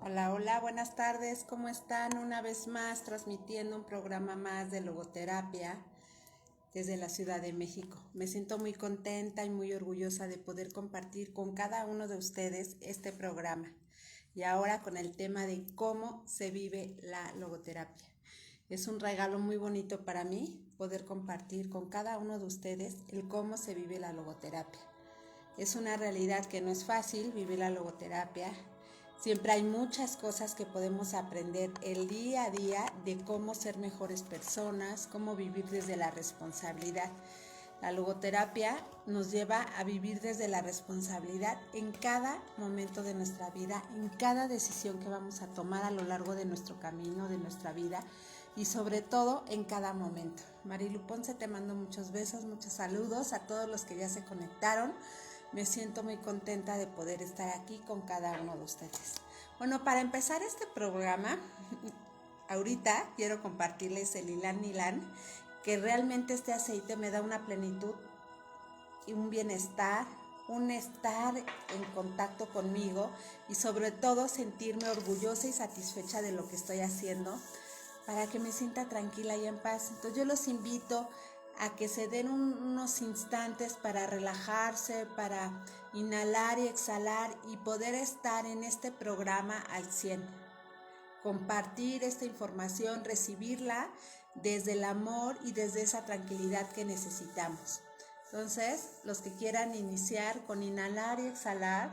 Hola, hola, buenas tardes, ¿cómo están? Una vez más transmitiendo un programa más de logoterapia desde la Ciudad de México. Me siento muy contenta y muy orgullosa de poder compartir con cada uno de ustedes este programa. Y ahora con el tema de cómo se vive la logoterapia. Es un regalo muy bonito para mí poder compartir con cada uno de ustedes el cómo se vive la logoterapia. Es una realidad que no es fácil vivir la logoterapia. Siempre hay muchas cosas que podemos aprender el día a día de cómo ser mejores personas, cómo vivir desde la responsabilidad. La logoterapia nos lleva a vivir desde la responsabilidad en cada momento de nuestra vida, en cada decisión que vamos a tomar a lo largo de nuestro camino, de nuestra vida y sobre todo en cada momento. Marilu Ponce, te mando muchos besos, muchos saludos a todos los que ya se conectaron. Me siento muy contenta de poder estar aquí con cada uno de ustedes. Bueno, para empezar este programa, ahorita quiero compartirles el Ylang Ylang, que realmente este aceite me da una plenitud y un bienestar, un estar en contacto conmigo y sobre todo sentirme orgullosa y satisfecha de lo que estoy haciendo para que me sienta tranquila y en paz. Entonces yo los invito a que se den unos instantes para relajarse, para inhalar y exhalar y poder estar en este programa al 100. Compartir esta información, recibirla desde el amor y desde esa tranquilidad que necesitamos. Entonces, los que quieran iniciar con inhalar y exhalar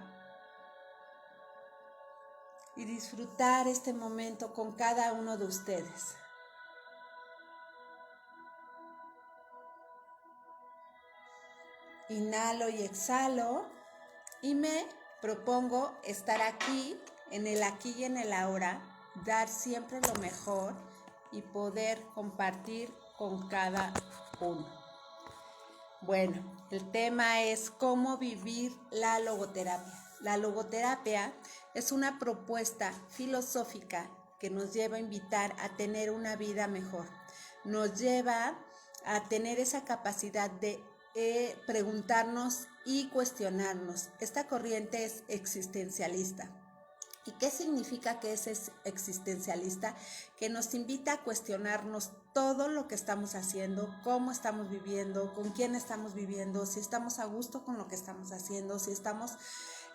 y disfrutar este momento con cada uno de ustedes. Inhalo y exhalo y me propongo estar aquí, en el aquí y en el ahora, dar siempre lo mejor y poder compartir con cada uno. Bueno, el tema es cómo vivir la logoterapia. La logoterapia es una propuesta filosófica que nos lleva a invitar a tener una vida mejor. Nos lleva a tener esa capacidad de preguntarnos y cuestionarnos. Esta corriente es existencialista. ¿Y qué significa que es existencialista? Que nos invita a cuestionarnos todo lo que estamos haciendo, cómo estamos viviendo, con quién estamos viviendo, si estamos a gusto con lo que estamos haciendo, si estamos,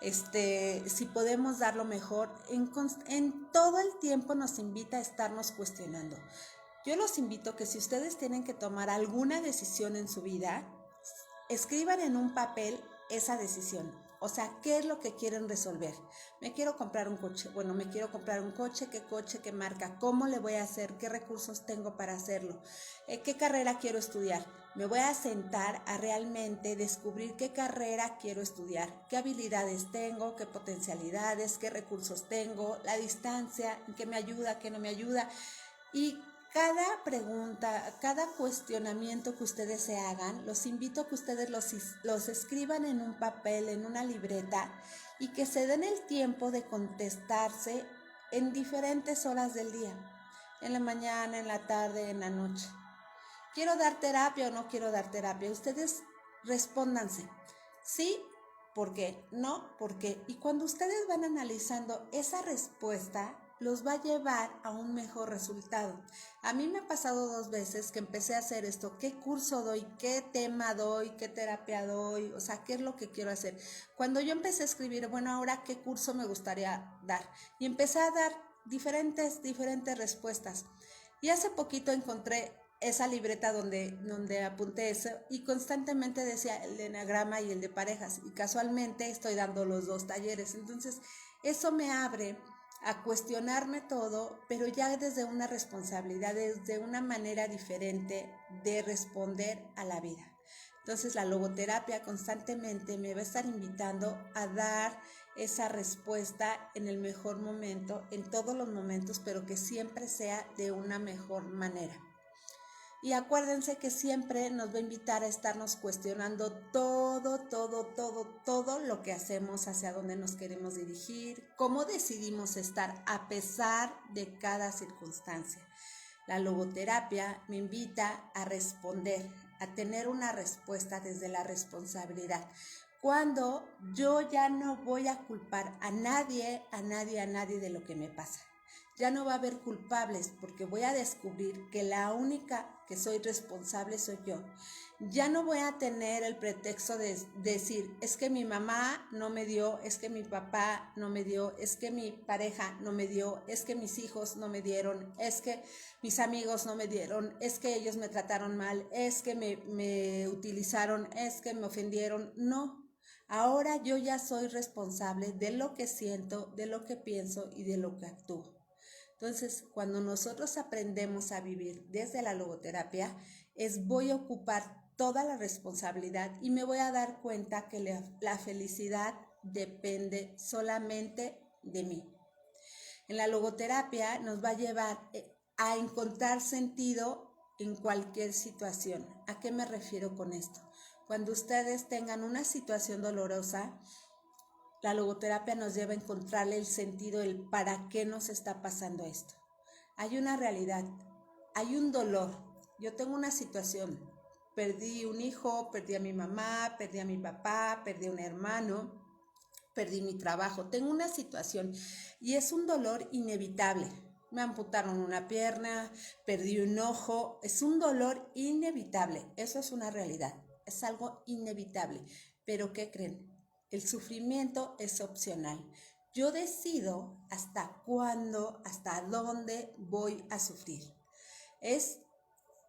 si podemos dar lo mejor. En todo el tiempo nos invita a estarnos cuestionando. Yo los invito que si ustedes tienen que tomar alguna decisión en su vida, escriban en un papel esa decisión. O sea, ¿qué es lo que quieren resolver? Me quiero comprar un coche. Bueno, me quiero comprar un coche, qué marca, cómo le voy a hacer, qué recursos tengo para hacerlo, qué carrera quiero estudiar. Me voy a sentar a realmente descubrir qué carrera quiero estudiar, qué habilidades tengo, qué potencialidades, qué recursos tengo, la distancia, qué me ayuda, qué no me ayuda. Y cada pregunta, cada cuestionamiento que ustedes se hagan, los invito a que ustedes los escriban en un papel, en una libreta, y que se den el tiempo de contestarse en diferentes horas del día, en la mañana, en la tarde, en la noche. ¿Quiero dar terapia o no quiero dar terapia? Ustedes respóndanse. Sí, ¿por qué? No, ¿por qué? Y cuando ustedes van analizando esa respuesta, los va a llevar a un mejor resultado. A mí me ha pasado 2 veces que empecé a hacer esto, qué curso doy, qué tema doy, qué terapia doy, o sea, qué es lo que quiero hacer. Cuando yo empecé a escribir, bueno, ahora qué curso me gustaría dar, y empecé a dar diferentes respuestas. Y hace poquito encontré esa libreta donde apunté eso y constantemente decía el de enagrama y el de parejas, y casualmente estoy dando los 2 talleres. Entonces eso me abre a cuestionarme todo, pero ya desde una responsabilidad, desde una manera diferente de responder a la vida. Entonces la logoterapia constantemente me va a estar invitando a dar esa respuesta en el mejor momento, en todos los momentos, pero que siempre sea de una mejor manera. Y acuérdense que siempre nos va a invitar a estarnos cuestionando todo lo que hacemos, hacia dónde nos queremos dirigir, cómo decidimos estar a pesar de cada circunstancia. La logoterapia me invita a responder, a tener una respuesta desde la responsabilidad. cuando yo ya no voy a culpar a nadie de lo que me pasa. Ya no va a haber culpables porque voy a descubrir que la única que soy responsable soy yo. Ya no voy a tener el pretexto de decir, es que mi mamá no me dio, es que mi papá no me dio, es que mi pareja no me dio, es que mis hijos no me dieron, es que mis amigos no me dieron, es que ellos me trataron mal, es que me utilizaron, es que me ofendieron. No, ahora yo ya soy responsable de lo que siento, de lo que pienso y de lo que actúo. Entonces, cuando nosotros aprendemos a vivir desde la logoterapia, voy a ocupar toda la responsabilidad y me voy a dar cuenta que la felicidad depende solamente de mí. En la logoterapia nos va a llevar a encontrar sentido en cualquier situación. ¿A qué me refiero con esto? Cuando ustedes tengan una situación dolorosa, la logoterapia nos lleva a encontrarle el sentido, el para qué nos está pasando esto. Hay una realidad, hay un dolor. Yo tengo una situación, perdí un hijo, perdí a mi mamá, perdí a mi papá, perdí a un hermano, perdí mi trabajo. Tengo una situación y es un dolor inevitable. Me amputaron una pierna, perdí un ojo. Es un dolor inevitable. Eso es una realidad. Es algo inevitable. Pero ¿qué creen? El sufrimiento es opcional. Yo decido hasta cuándo, hasta dónde voy a sufrir.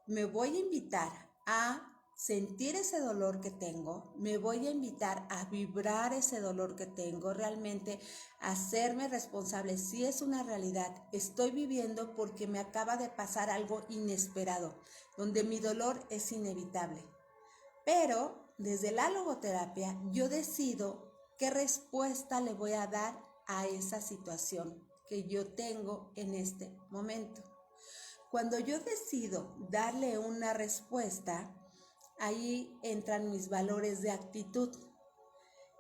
Me voy a invitar a sentir ese dolor que tengo, me voy a invitar a vibrar ese dolor que tengo, realmente hacerme responsable. Si es una realidad, estoy viviendo porque me acaba de pasar algo inesperado, donde mi dolor es inevitable. Pero desde la logoterapia yo decido qué respuesta le voy a dar a esa situación que yo tengo en este momento. Cuando yo decido darle una respuesta, ahí entran mis valores de actitud.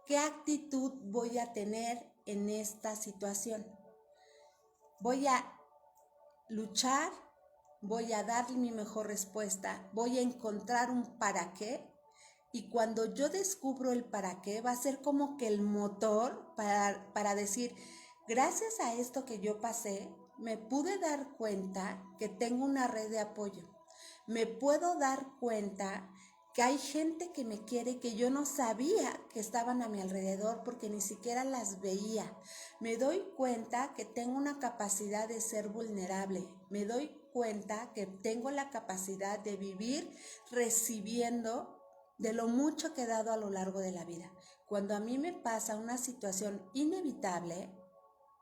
¿Qué actitud voy a tener en esta situación? Voy a luchar, voy a darle mi mejor respuesta, voy a encontrar un para qué. Y cuando yo descubro el para qué, va a ser como que el motor para decir, gracias a esto que yo pasé, me pude dar cuenta que tengo una red de apoyo. Me puedo dar cuenta que hay gente que me quiere que yo no sabía que estaban a mi alrededor porque ni siquiera las veía. Me doy cuenta que tengo una capacidad de ser vulnerable. Me doy cuenta que tengo la capacidad de vivir recibiendo de lo mucho que he dado a lo largo de la vida. Cuando a mí me pasa una situación inevitable,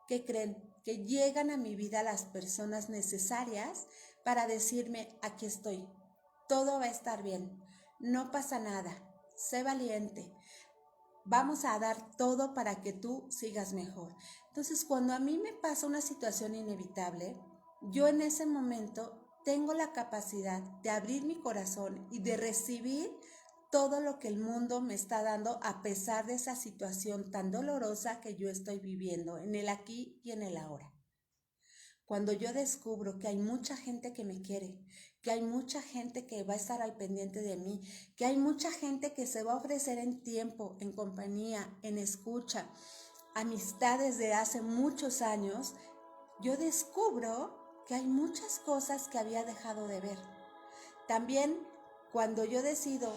¿qué creen? Que llegan a mi vida las personas necesarias para decirme, aquí estoy, todo va a estar bien, no pasa nada, sé valiente, vamos a dar todo para que tú sigas mejor. Entonces, cuando a mí me pasa una situación inevitable, yo en ese momento tengo la capacidad de abrir mi corazón y de recibir todo lo que el mundo me está dando a pesar de esa situación tan dolorosa que yo estoy viviendo en el aquí y en el ahora. Cuando yo descubro que hay mucha gente que me quiere, que hay mucha gente que va a estar al pendiente de mí, que hay mucha gente que se va a ofrecer en tiempo, en compañía, en escucha, amistades de hace muchos años, yo descubro que hay muchas cosas que había dejado de ver. También cuando yo decido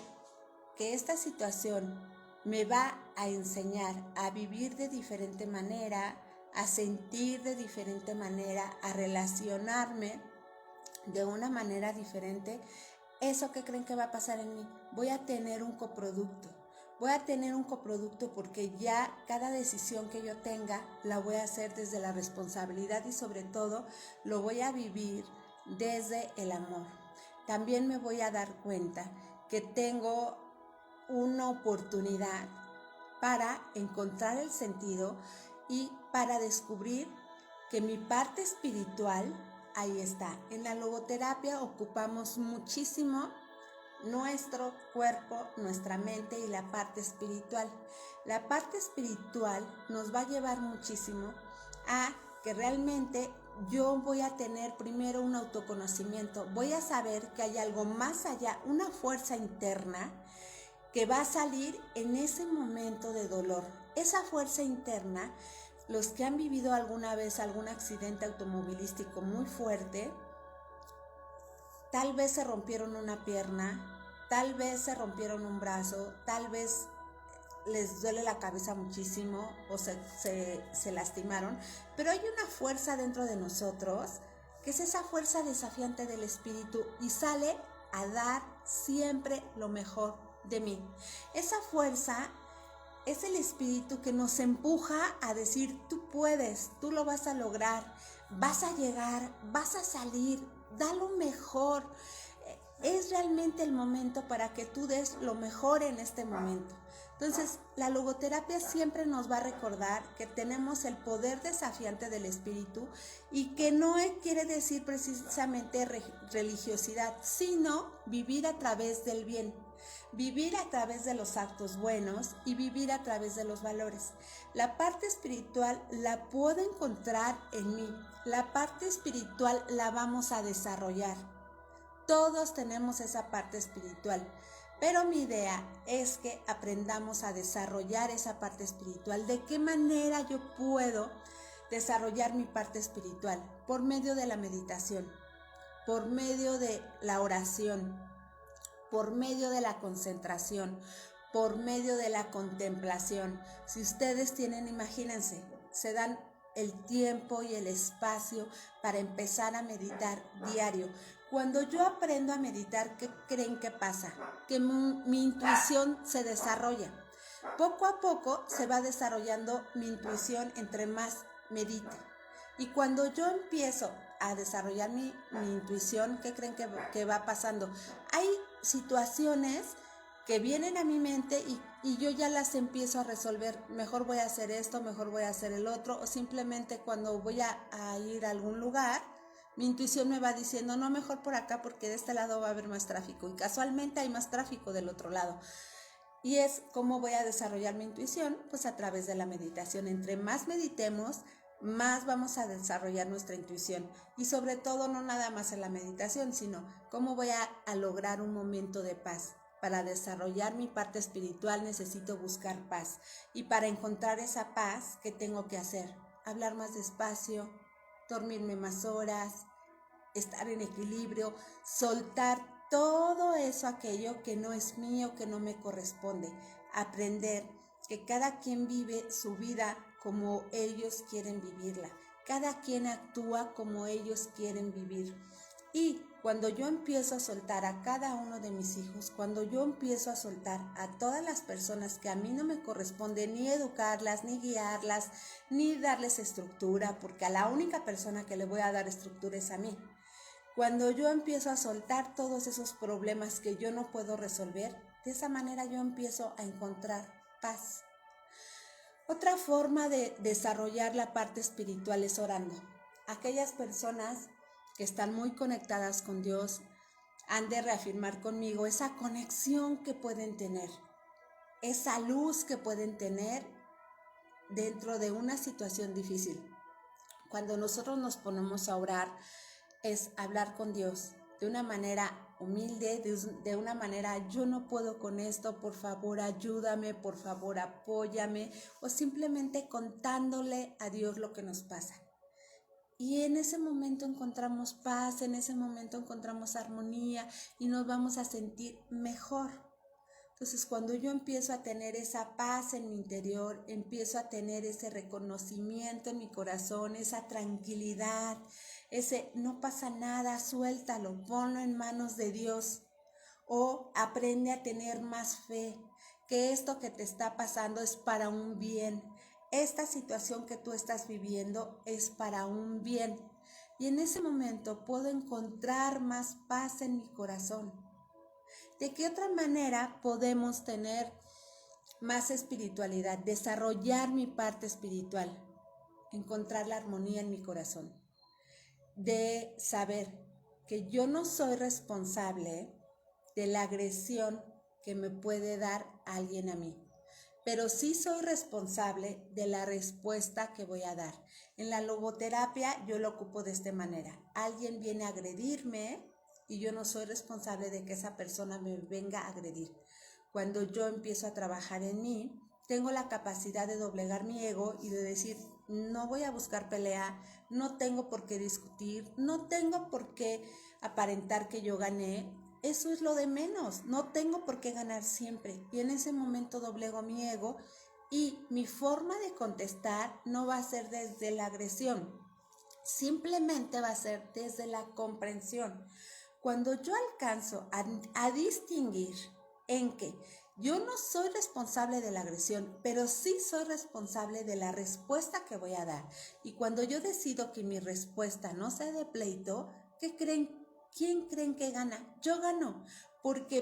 que esta situación me va a enseñar a vivir de diferente manera, a sentir de diferente manera, a relacionarme de una manera diferente, ¿eso qué creen que va a pasar en mí? Voy a tener un coproducto. Voy a tener un coproducto porque ya cada decisión que yo tenga la voy a hacer desde la responsabilidad y sobre todo lo voy a vivir desde el amor. También me voy a dar cuenta que tengo una oportunidad para encontrar el sentido y para descubrir que mi parte espiritual ahí está. En la logoterapia ocupamos muchísimo nuestro cuerpo, nuestra mente y la parte espiritual. La parte espiritual nos va a llevar muchísimo a que realmente yo voy a tener primero un autoconocimiento, voy a saber que hay algo más allá, una fuerza interna que va a salir en ese momento de dolor. Esa fuerza interna, los que han vivido alguna vez algún accidente automovilístico muy fuerte, tal vez se rompieron una pierna, tal vez se rompieron un brazo, tal vez les duele la cabeza muchísimo o se lastimaron, pero hay una fuerza dentro de nosotros que es esa fuerza desafiante del espíritu y sale a dar siempre lo mejor de mí. Esa fuerza es el espíritu que nos empuja a decir, tú puedes, tú lo vas a lograr, vas a llegar, vas a salir, da lo mejor. Es realmente el momento para que tú des lo mejor en este momento. Entonces, la logoterapia siempre nos va a recordar que tenemos el poder desafiante del espíritu y que no quiere decir precisamente religiosidad, sino vivir a través del bien, vivir a través de los actos buenos y vivir a través de los valores. La parte espiritual la puedo encontrar en mí, la parte espiritual la vamos a desarrollar. Todos tenemos esa parte espiritual, pero mi idea es que aprendamos a desarrollar esa parte espiritual. ¿De qué manera yo puedo desarrollar mi parte espiritual? Por medio de la meditación, por medio de la oración, por medio de la concentración, por medio de la contemplación. Si ustedes tienen, imagínense, se dan el tiempo y el espacio para empezar a meditar diario. Cuando yo aprendo a meditar, ¿qué creen que pasa? Que mi intuición se desarrolla. Poco a poco se va desarrollando mi intuición entre más medite. Y cuando yo empiezo a desarrollar mi intuición, ¿qué creen que va pasando? Hay situaciones que vienen a mi mente y yo ya las empiezo a resolver. Mejor voy a hacer esto, mejor voy a hacer el otro. O simplemente cuando voy a ir a algún lugar, mi intuición me va diciendo, no, mejor por acá porque de este lado va a haber más tráfico. Y casualmente hay más tráfico del otro lado. Y es cómo voy a desarrollar mi intuición, pues a través de la meditación. Entre más meditemos, más vamos a desarrollar nuestra intuición. Y sobre todo, no nada más en la meditación, sino cómo voy a lograr un momento de paz. Para desarrollar mi parte espiritual necesito buscar paz. Y para encontrar esa paz, ¿qué tengo que hacer? Hablar más despacio, dormirme más horas, estar en equilibrio, soltar todo eso, aquello que no es mío, que no me corresponde. Aprender que cada quien vive su vida como ellos quieren vivirla. Cada quien actúa como ellos quieren vivir. Y cuando yo empiezo a soltar a cada uno de mis hijos, cuando yo empiezo a soltar a todas las personas que a mí no me corresponde ni educarlas, ni guiarlas, ni darles estructura, porque a la única persona que le voy a dar estructura es a mí. Cuando yo empiezo a soltar todos esos problemas que yo no puedo resolver, de esa manera yo empiezo a encontrar paz. Otra forma de desarrollar la parte espiritual es orando. Aquellas personas que están muy conectadas con Dios han de reafirmar conmigo esa conexión que pueden tener, esa luz que pueden tener dentro de una situación difícil. Cuando nosotros nos ponemos a orar, es hablar con Dios de una manera humilde, de una manera, yo no puedo con esto, por favor ayúdame, por favor apóyame, o simplemente contándole a Dios lo que nos pasa. Y en ese momento encontramos paz, en ese momento encontramos armonía y nos vamos a sentir mejor. Entonces, cuando yo empiezo a tener esa paz en mi interior, empiezo a tener ese reconocimiento en mi corazón, esa tranquilidad, ese no pasa nada, suéltalo, ponlo en manos de Dios. O aprende a tener más fe, que esto que te está pasando es para un bien. Esta situación que tú estás viviendo es para un bien. Y en ese momento puedo encontrar más paz en mi corazón. ¿De qué otra manera podemos tener más espiritualidad? Desarrollar mi parte espiritual, encontrar la armonía en mi corazón. De saber que yo no soy responsable de la agresión que me puede dar alguien a mí, pero sí soy responsable de la respuesta que voy a dar. En la logoterapia yo lo ocupo de esta manera. Alguien viene a agredirme y yo no soy responsable de que esa persona me venga a agredir. cuando yo empiezo a trabajar en mí, tengo la capacidad de doblegar mi ego y de decir, no voy a buscar pelea, no tengo por qué discutir, no tengo por qué aparentar que yo gané. Eso es lo de menos, no tengo por qué ganar siempre. Y en ese momento doblego mi ego y mi forma de contestar no va a ser desde la agresión, simplemente va a ser desde la comprensión. Cuando yo alcanzo a distinguir en que yo no soy responsable de la agresión, pero sí soy responsable de la respuesta que voy a dar. Y cuando yo decido que mi respuesta no sea de pleito, ¿qué creen? ¿Quién creen que gana? Yo gano, porque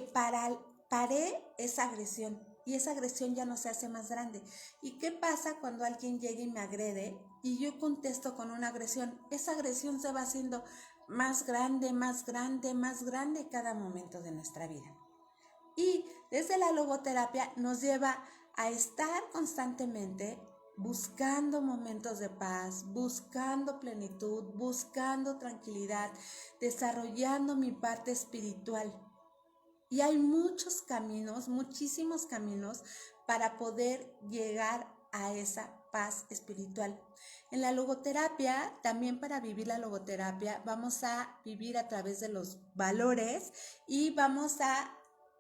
paré esa agresión y esa agresión ya no se hace más grande. ¿Y qué pasa cuando alguien llega y me agrede y yo contesto con una agresión? Esa agresión se va haciendo más grande, más grande, más grande cada momento de nuestra vida. Y desde la logoterapia nos lleva a estar constantemente buscando momentos de paz, buscando plenitud, buscando tranquilidad, desarrollando mi parte espiritual. Y hay muchos caminos, muchísimos caminos para poder llegar a esa paz espiritual. En la logoterapia, también para vivir la logoterapia, vamos a vivir a través de los valores y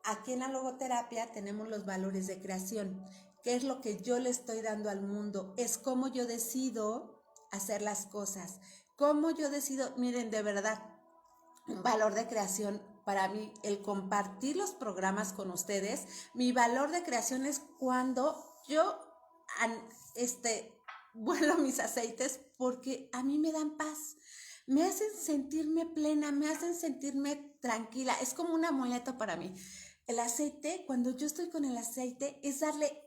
aquí en la logoterapia tenemos los valores de creación. ¿Qué es lo que yo le estoy dando al mundo? Es cómo yo decido hacer las cosas, cómo yo decido, miren, de verdad, un valor de creación para mí, el compartir los programas con ustedes. Mi valor de creación es cuando yo vuelo mis aceites, porque a mí me dan paz, me hacen sentirme plena, me hacen sentirme tranquila, es como un amuleto para mí. El aceite, cuando yo estoy con el aceite, es darle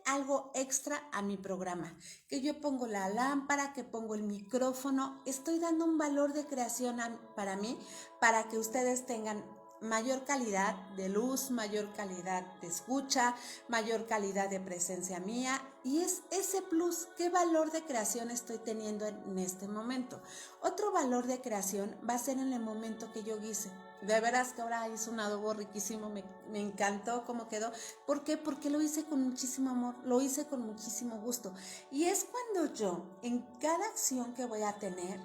algo extra a mi programa. Que yo pongo la lámpara, que pongo el micrófono, estoy dando un valor de creación para mí, para que ustedes tengan mayor calidad de luz, mayor calidad de escucha, mayor calidad de presencia mía. Y es ese plus, ¿qué valor de creación estoy teniendo en este momento? Otro valor de creación va a ser en el momento que yo guise. De veras que ahora hice un adobo riquísimo, me encantó cómo quedó. ¿Por qué? Porque lo hice con muchísimo amor, lo hice con muchísimo gusto. Y es cuando yo, en cada acción que voy a tener,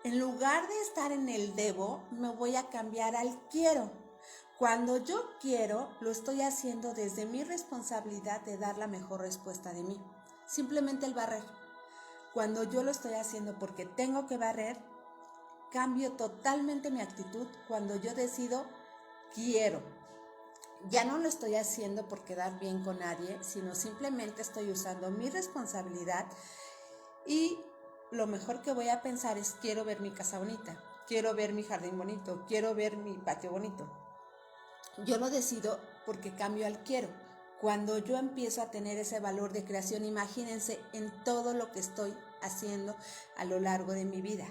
en lugar de estar en el debo, me voy a cambiar al quiero. Cuando yo quiero, lo estoy haciendo desde mi responsabilidad de dar la mejor respuesta de mí. Simplemente el barrer. Cuando yo lo estoy haciendo porque tengo que barrer, cambio totalmente mi actitud cuando yo decido quiero. Ya no lo estoy haciendo por quedar bien con nadie, sino simplemente estoy usando mi responsabilidad y lo mejor que voy a pensar es quiero ver mi casa bonita, quiero ver mi jardín bonito, quiero ver mi patio bonito. Yo lo decido porque cambio al quiero. Cuando yo empiezo a tener ese valor de creación, imagínense en todo lo que estoy haciendo a lo largo de mi vida.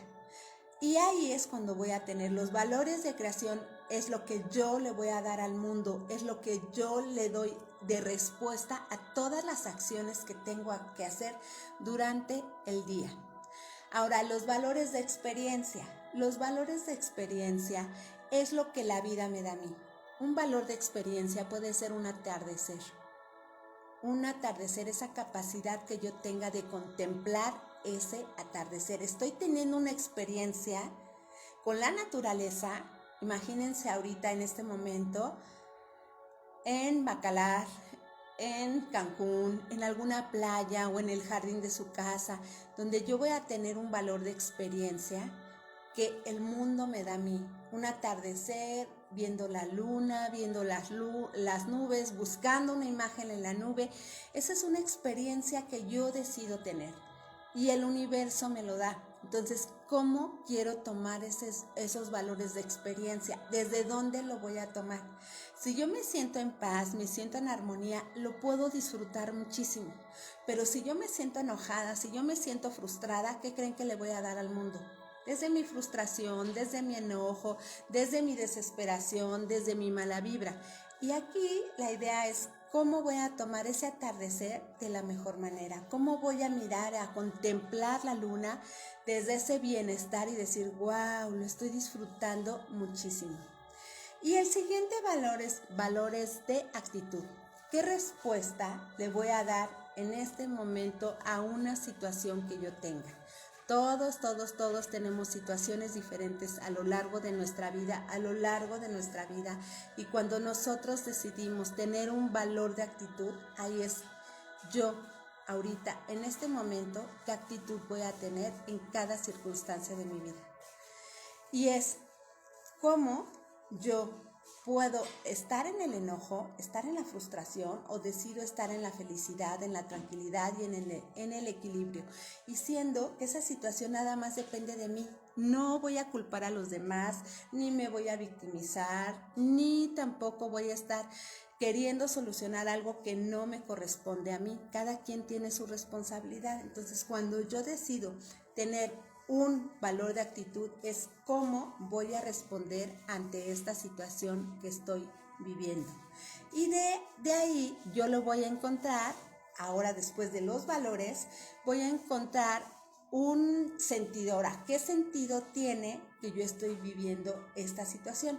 Y ahí es cuando voy a tener los valores de creación, es lo que yo le voy a dar al mundo, es lo que yo le doy de respuesta a todas las acciones que tengo que hacer durante el día. Ahora, los valores de experiencia. Los valores de experiencia es lo que la vida me da a mí. Un valor de experiencia puede ser un atardecer. Un atardecer, esa capacidad que yo tenga de contemplar ese atardecer. Estoy teniendo una experiencia con la naturaleza. Imagínense ahorita en este momento en Bacalar, en Cancún, en alguna playa o en el jardín de su casa, donde yo voy a tener un valor de experiencia que el mundo me da a mí. Un atardecer, viendo la luna, viendo las nubes, buscando una imagen en la nube. Esa es una experiencia que yo decido tener y el universo me lo da. Entonces, ¿cómo quiero tomar esos valores de experiencia? ¿Desde dónde lo voy a tomar? Si yo me siento en paz, me siento en armonía, lo puedo disfrutar muchísimo. Pero si yo me siento enojada, si yo me siento frustrada, ¿qué creen que le voy a dar al mundo? Desde mi frustración, desde mi enojo, desde mi desesperación, desde mi mala vibra. Y aquí la idea es cómo voy a tomar ese atardecer de la mejor manera, cómo voy a mirar, a contemplar la luna desde ese bienestar y decir, wow, lo estoy disfrutando muchísimo. Y el siguiente valor es valores de actitud. ¿Qué respuesta le voy a dar en este momento a una situación que yo tenga? Todos tenemos situaciones diferentes a lo largo de nuestra vida, y cuando nosotros decidimos tener un valor de actitud, ahí es yo, ahorita, en este momento, qué actitud voy a tener en cada circunstancia de mi vida. Y es cómo yo puedo estar en el enojo, estar en la frustración, o decido estar en la felicidad, en la tranquilidad y en el equilibrio. Y siendo que esa situación nada más depende de mí. No voy a culpar a los demás, ni me voy a victimizar, ni tampoco voy a estar queriendo solucionar algo que no me corresponde a mí. Cada quien tiene su responsabilidad. Entonces, cuando yo decido tener un valor de actitud, es cómo voy a responder ante esta situación que estoy viviendo. Y de ahí yo lo voy a encontrar, ahora después de los valores, voy a encontrar un sentido. Ahora, ¿qué sentido tiene que yo estoy viviendo esta situación?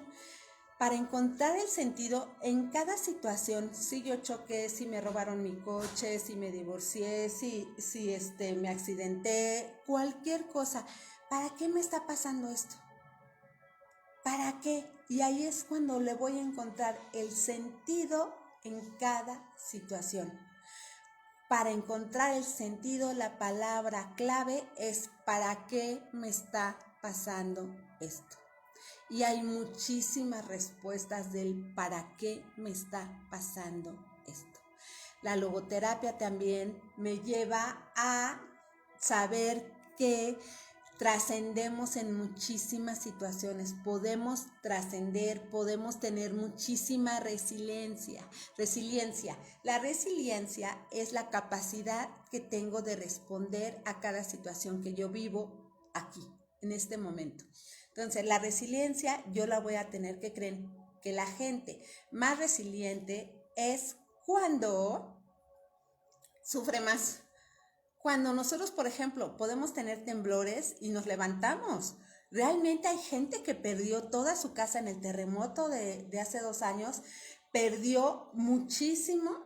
Para encontrar el sentido en cada situación, si yo choqué, si me robaron mi coche, si me divorcié, si me accidenté, cualquier cosa, ¿para qué me está pasando esto? ¿Para qué? Y ahí es cuando le voy a encontrar el sentido en cada situación. Para encontrar el sentido, la palabra clave es ¿para qué me está pasando esto? Y hay muchísimas respuestas del para qué me está pasando esto. La logoterapia también me lleva a saber que trascendemos en muchísimas situaciones, podemos trascender, podemos tener muchísima resiliencia. La resiliencia es la capacidad que tengo de responder a cada situación que yo vivo aquí, en este momento. Entonces, la resiliencia yo la voy a tener que creer que la gente más resiliente es cuando sufre más. Cuando nosotros, por ejemplo, podemos tener temblores y nos levantamos. Realmente hay gente que perdió toda su casa en el terremoto de hace 2 años, perdió muchísimas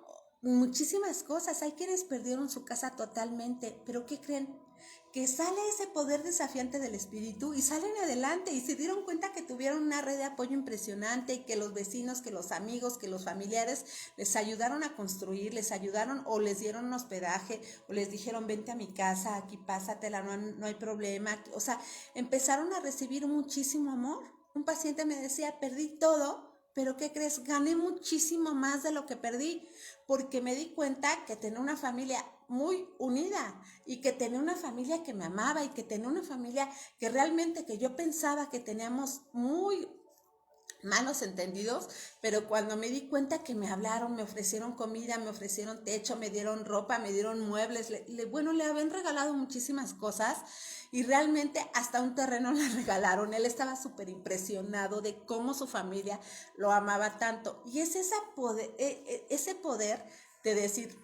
cosas. Hay quienes perdieron su casa totalmente, pero ¿qué creen? Que sale ese poder desafiante del espíritu y salen adelante y se dieron cuenta que tuvieron una red de apoyo impresionante y que los vecinos, que los amigos, que los familiares les ayudaron a construir, les ayudaron o les dieron un hospedaje o les dijeron vente a mi casa, aquí pásatela, no hay problema. O sea, empezaron a recibir muchísimo amor. Un paciente me decía, perdí todo, pero ¿qué crees? Gané muchísimo más de lo que perdí, porque me di cuenta que tenía una familia muy unida y que tenía una familia que me amaba y que tenía una familia que realmente que yo pensaba que teníamos muy malos entendidos, pero cuando me di cuenta que me hablaron, me ofrecieron comida, me ofrecieron techo, me dieron ropa, me dieron muebles, le habían regalado muchísimas cosas y realmente hasta un terreno le regalaron. Él estaba súper impresionado de cómo su familia lo amaba tanto y es ese poder de decir,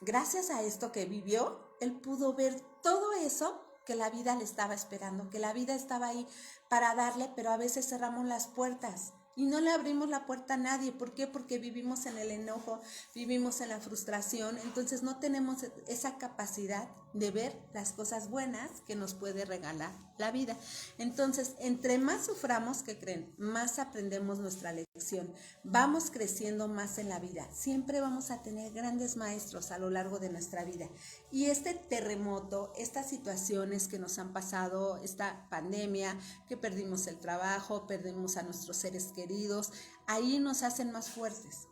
gracias a esto que vivió, él pudo ver todo eso que la vida le estaba esperando, que la vida estaba ahí para darle, pero a veces cerramos las puertas y no le abrimos la puerta a nadie. ¿Por qué? Porque vivimos en el enojo, vivimos en la frustración, entonces no tenemos esa capacidad de ver las cosas buenas que nos puede regalar la vida. Entonces, entre más suframos, ¿qué creen? Más aprendemos nuestra lección, vamos creciendo más en la vida, siempre vamos a tener grandes maestros a lo largo de nuestra vida. Y este terremoto, estas situaciones que nos han pasado, esta pandemia, que perdimos el trabajo, perdimos a nuestros seres queridos, ahí nos hacen más fuertes.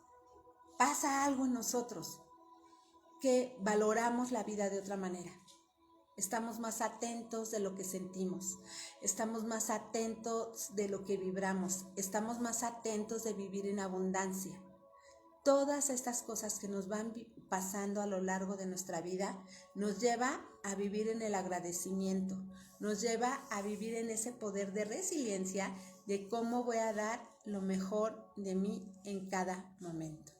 Pasa algo en nosotros que valoramos la vida de otra manera. Estamos más atentos de lo que sentimos, estamos más atentos de lo que vibramos, estamos más atentos de vivir en abundancia. Todas estas cosas que nos van pasando a lo largo de nuestra vida nos lleva a vivir en el agradecimiento, nos lleva a vivir en ese poder de resiliencia de cómo voy a dar lo mejor de mí en cada momento.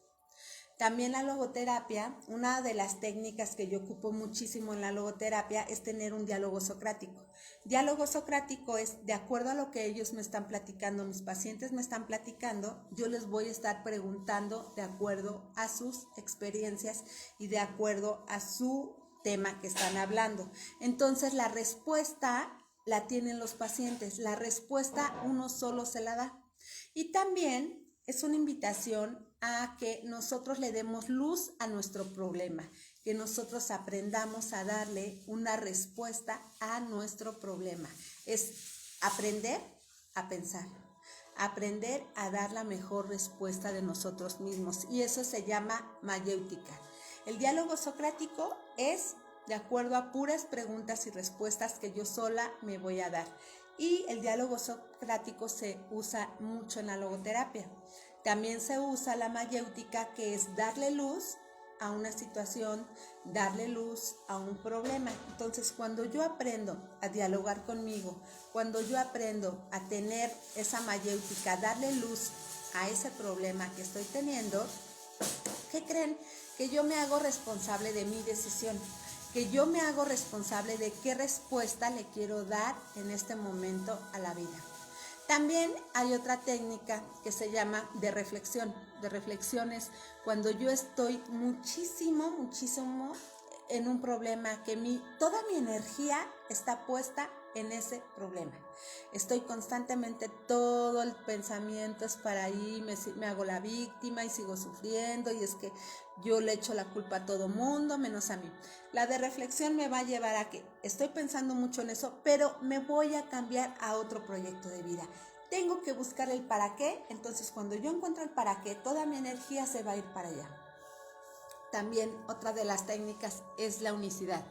También la logoterapia, una de las técnicas que yo ocupo muchísimo en la logoterapia es tener un diálogo socrático. Diálogo socrático es, de acuerdo a lo que ellos me están platicando, mis pacientes me están platicando, yo les voy a estar preguntando de acuerdo a sus experiencias y de acuerdo a su tema que están hablando. Entonces la respuesta la tienen los pacientes, la respuesta uno solo se la da. Y también es una invitación a que nosotros le demos luz a nuestro problema, que nosotros aprendamos a darle una respuesta a nuestro problema. Es aprender a pensar, aprender a dar la mejor respuesta de nosotros mismos, y eso se llama mayéutica. El diálogo socrático es de acuerdo a puras preguntas y respuestas que yo sola me voy a dar. Y el diálogo socrático se usa mucho en la logoterapia. También se usa la mayéutica, que es darle luz a una situación, darle luz a un problema. Entonces, cuando yo aprendo a dialogar conmigo, cuando yo aprendo a tener esa mayéutica, darle luz a ese problema que estoy teniendo, ¿qué creen? Que yo me hago responsable de mi decisión, que yo me hago responsable de qué respuesta le quiero dar en este momento a la vida. También hay otra técnica que se llama de reflexión. De reflexiones cuando yo estoy muchísimo en un problema, que toda mi energía está puesta en ese problema. Estoy constantemente, todo el pensamiento es para ahí, me hago la víctima y sigo sufriendo, y es que yo le echo la culpa a todo mundo menos a mí. La de reflexión me va a llevar a que estoy pensando mucho en eso, pero me voy a cambiar a otro proyecto de vida. Tengo que buscar el para qué, entonces cuando yo encuentro el para qué, toda mi energía se va a ir para allá. También otra de las técnicas es la unicidad.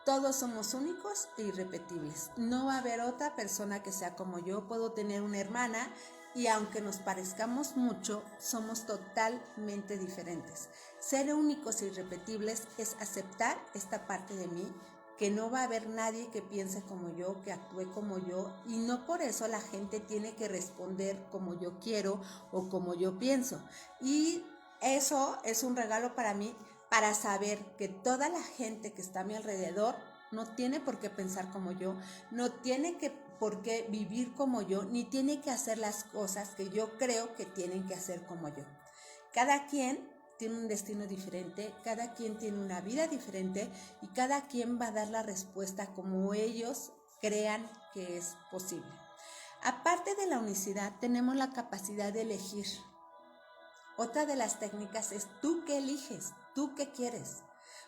Todos somos únicos e irrepetibles. No va a haber otra persona que sea como yo. Puedo tener una hermana y aunque nos parezcamos mucho, somos totalmente diferentes. Ser únicos e irrepetibles es aceptar esta parte de mí, que no va a haber nadie que piense como yo, que actúe como yo, y no por eso la gente tiene que responder como yo quiero o como yo pienso. Y eso es un regalo para mí, para saber que toda la gente que está a mi alrededor no tiene por qué pensar como yo, no tiene por qué vivir como yo, ni tiene que hacer las cosas que yo creo que tienen que hacer como yo. Cada quien tiene un destino diferente, cada quien tiene una vida diferente, y cada quien va a dar la respuesta como ellos crean que es posible. Aparte de la unicidad, tenemos la capacidad de elegir. Otra de las técnicas es tú qué eliges, tú qué quieres.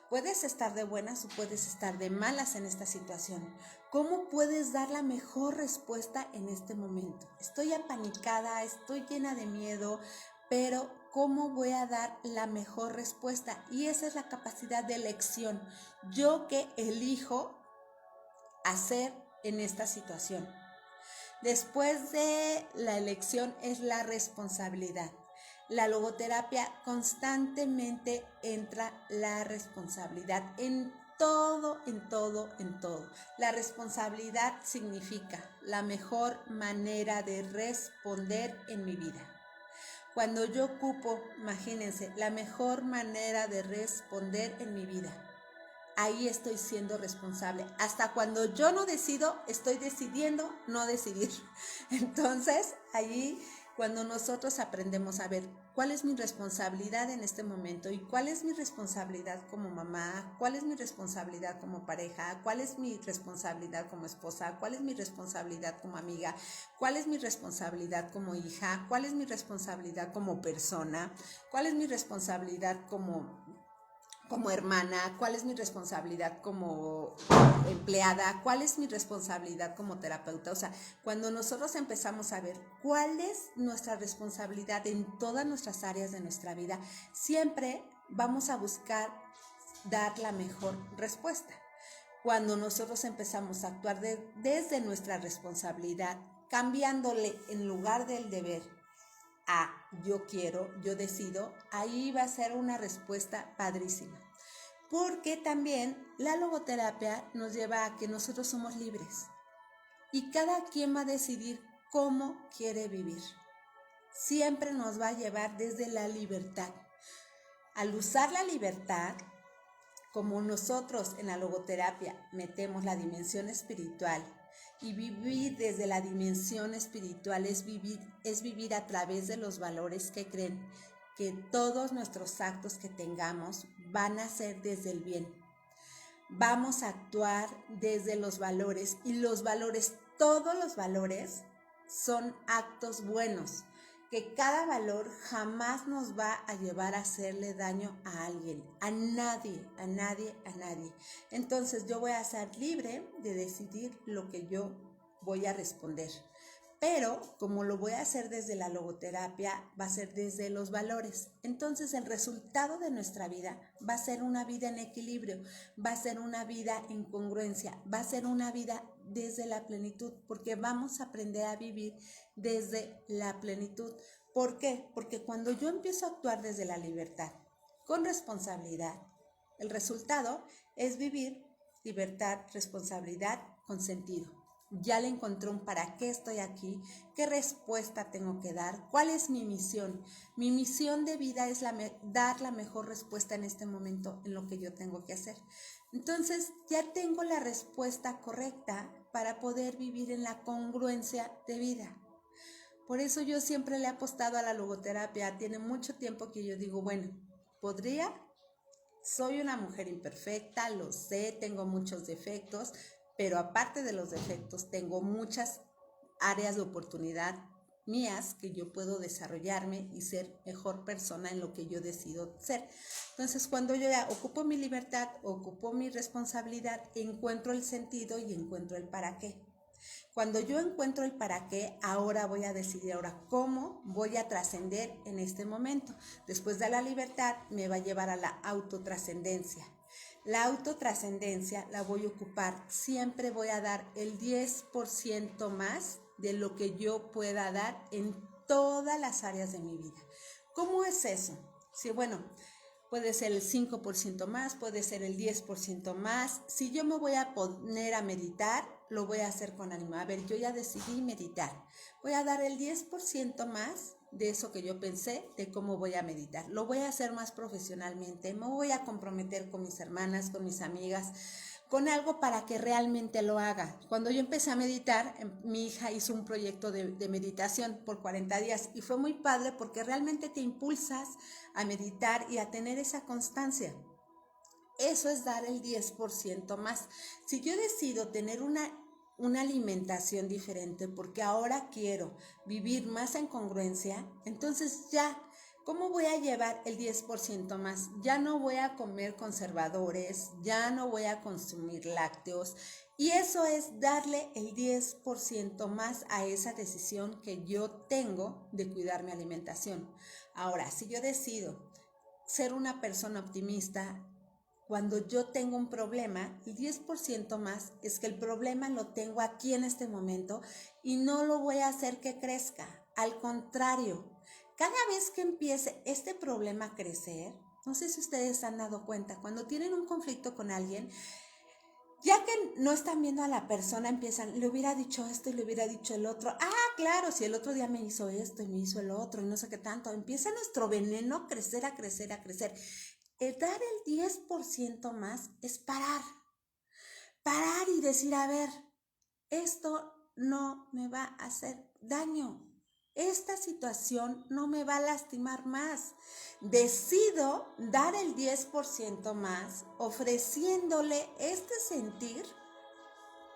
Puedes estar de buenas o puedes estar de malas en esta situación. ¿Cómo puedes dar la mejor respuesta en este momento? Estoy apanicada, estoy llena de miedo, pero ¿cómo voy a dar la mejor respuesta? Y esa es la capacidad de elección. Yo qué elijo hacer en esta situación. Después de la elección es la responsabilidad. La logoterapia constantemente entra la responsabilidad en todo. La responsabilidad significa la mejor manera de responder en mi vida. Cuando yo ocupo, imagínense, la mejor manera de responder en mi vida, ahí estoy siendo responsable. Hasta cuando yo no decido, estoy decidiendo no decidir. Entonces, ahí cuando nosotros aprendemos a ver cuál es mi responsabilidad en este momento y cuál es mi responsabilidad como mamá, cuál es mi responsabilidad como pareja, cuál es mi responsabilidad como esposa, cuál es mi responsabilidad como amiga, cuál es mi responsabilidad como hija, cuál es mi responsabilidad como persona, cuál es mi responsabilidad como hermana, cuál es mi responsabilidad como empleada, cuál es mi responsabilidad como terapeuta. O sea, cuando nosotros empezamos a ver cuál es nuestra responsabilidad en todas nuestras áreas de nuestra vida, siempre vamos a buscar dar la mejor respuesta. Cuando nosotros empezamos a actuar desde nuestra responsabilidad, cambiándole en lugar del deber a yo quiero, yo decido, ahí va a ser una respuesta padrísima. Porque también la logoterapia nos lleva a que nosotros somos libres y cada quien va a decidir cómo quiere vivir. Siempre nos va a llevar desde la libertad. Al usar la libertad, como nosotros en la logoterapia metemos la dimensión espiritual, y vivir desde la dimensión espiritual es vivir a través de los valores que creen que todos nuestros actos que tengamos van a ser desde el bien. Vamos a actuar desde los valores, y los valores, todos los valores son actos buenos, que cada valor jamás nos va a llevar a hacerle daño a alguien, a nadie, a nadie, a nadie. Entonces yo voy a ser libre de decidir lo que yo voy a responder. Pero como lo voy a hacer desde la logoterapia, va a ser desde los valores. Entonces el resultado de nuestra vida va a ser una vida en equilibrio, va a ser una vida en congruencia, va a ser una vida desde la plenitud, porque vamos a aprender a vivir desde la plenitud. ¿Por qué? Porque cuando yo empiezo a actuar desde la libertad, con responsabilidad, el resultado es vivir libertad, responsabilidad con sentido. Ya le encontré un para qué estoy aquí, qué respuesta tengo que dar, cuál es mi misión. Mi misión de vida es dar la mejor respuesta en este momento en lo que yo tengo que hacer. Entonces ya tengo la respuesta correcta para poder vivir en la congruencia de vida. Por eso yo siempre le he apostado a la logoterapia. Tiene mucho tiempo que yo digo, bueno, soy una mujer imperfecta, lo sé, tengo muchos defectos, pero aparte de los defectos, tengo muchas áreas de oportunidad mías que yo puedo desarrollarme y ser mejor persona en lo que yo decido ser. Entonces, cuando yo ya ocupo mi libertad, ocupo mi responsabilidad, encuentro el sentido y encuentro el para qué. Cuando yo encuentro el para qué, ahora voy a decidir cómo voy a trascender en este momento. Después de la libertad, me va a llevar a la autotrascendencia. La autotrascendencia la voy a ocupar, siempre voy a dar el 10% más de lo que yo pueda dar en todas las áreas de mi vida. ¿Cómo es eso? Sí, bueno, puede ser el 5% más, puede ser el 10% más. Si yo me voy a poner a meditar, lo voy a hacer con ánimo. A ver, yo ya decidí meditar. Voy a dar el 10% más de eso que yo pensé, de cómo voy a meditar. Lo voy a hacer más profesionalmente, me voy a comprometer con mis hermanas, con mis amigas, con algo para que realmente lo haga. Cuando yo empecé a meditar, mi hija hizo un proyecto de meditación por 40 días y fue muy padre porque realmente te impulsas a meditar y a tener esa constancia. Eso es dar el 10% más. Si yo decido tener una alimentación diferente porque ahora quiero vivir más en congruencia, entonces ya, ¿cómo voy a llevar el 10% más? Ya no voy a comer conservadores, ya no voy a consumir lácteos, y eso es darle el 10% más a esa decisión que yo tengo de cuidar mi alimentación. Ahora, si yo decido ser una persona optimista, cuando yo tengo un problema, el 10% más es que el problema lo tengo aquí en este momento y no lo voy a hacer que crezca. Al contrario, cada vez que empiece este problema a crecer, no sé si ustedes se han dado cuenta, cuando tienen un conflicto con alguien, ya que no están viendo a la persona, empiezan, le hubiera dicho esto y le hubiera dicho el otro. Ah, claro, si el otro día me hizo esto y me hizo el otro y no sé qué tanto. Empieza nuestro veneno a crecer, a crecer, a crecer. El dar el 10% más es parar y decir, a ver, esto no me va a hacer daño, esta situación no me va a lastimar más. Decido dar el 10% más, ofreciéndole este sentir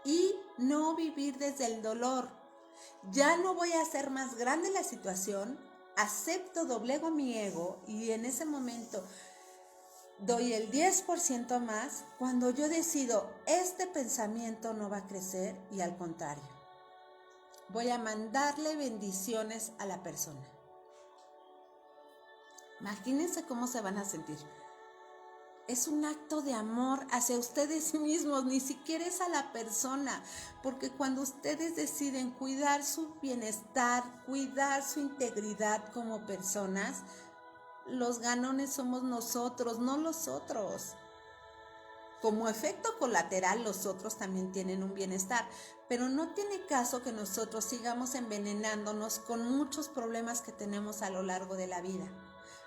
y no vivir desde el dolor. Ya no voy a hacer más grande la situación, acepto, doblego mi ego y en ese momento doy el 10% más cuando yo decido, este pensamiento no va a crecer y al contrario, voy a mandarle bendiciones a la persona. Imagínense cómo se van a sentir. Es un acto de amor hacia ustedes mismos, ni siquiera es a la persona, porque cuando ustedes deciden cuidar su bienestar, cuidar su integridad como personas, los ganones somos nosotros, no los otros. Como efecto colateral, los otros también tienen un bienestar, pero no tiene caso que nosotros sigamos envenenándonos con muchos problemas que tenemos a lo largo de la vida.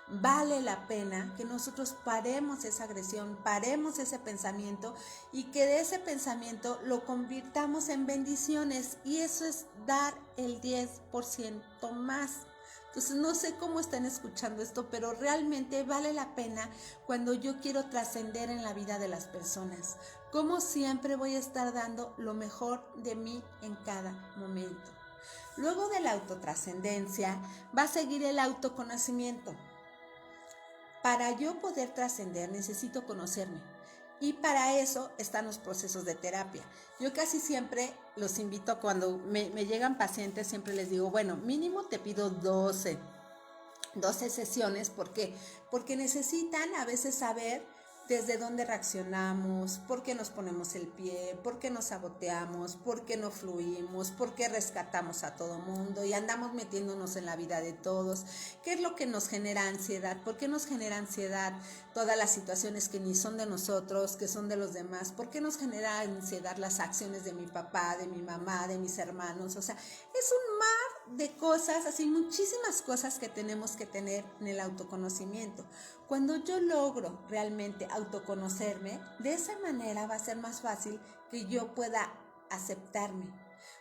vale la pena que nosotros paremos esa agresión, paremos ese pensamiento y que de ese pensamiento lo convirtamos en bendiciones, y eso es dar el 10% más. Entonces no sé cómo están escuchando esto, pero realmente vale la pena cuando yo quiero trascender en la vida de las personas. Como siempre voy a estar dando lo mejor de mí en cada momento. Luego de la autotrascendencia va a seguir el autoconocimiento. Para yo poder trascender necesito conocerme, y para eso están los procesos de terapia. Yo casi siempre los invito, cuando me llegan pacientes, siempre les digo, bueno, mínimo te pido 12 sesiones. ¿Por qué? Porque necesitan a veces saber desde dónde reaccionamos, por qué nos ponemos el pie, por qué nos saboteamos, por qué no fluimos, por qué rescatamos a todo mundo y andamos metiéndonos en la vida de todos. ¿Qué es lo que nos genera ansiedad? ¿Por qué nos genera ansiedad todas las situaciones que ni son de nosotros, que son de los demás? ¿Por qué nos genera ansiedad las acciones de mi papá, de mi mamá, de mis hermanos? O sea, es un mar de cosas, así muchísimas cosas que tenemos que tener en el autoconocimiento. Cuando yo logro realmente autoconocerme, de esa manera va a ser más fácil que yo pueda aceptarme.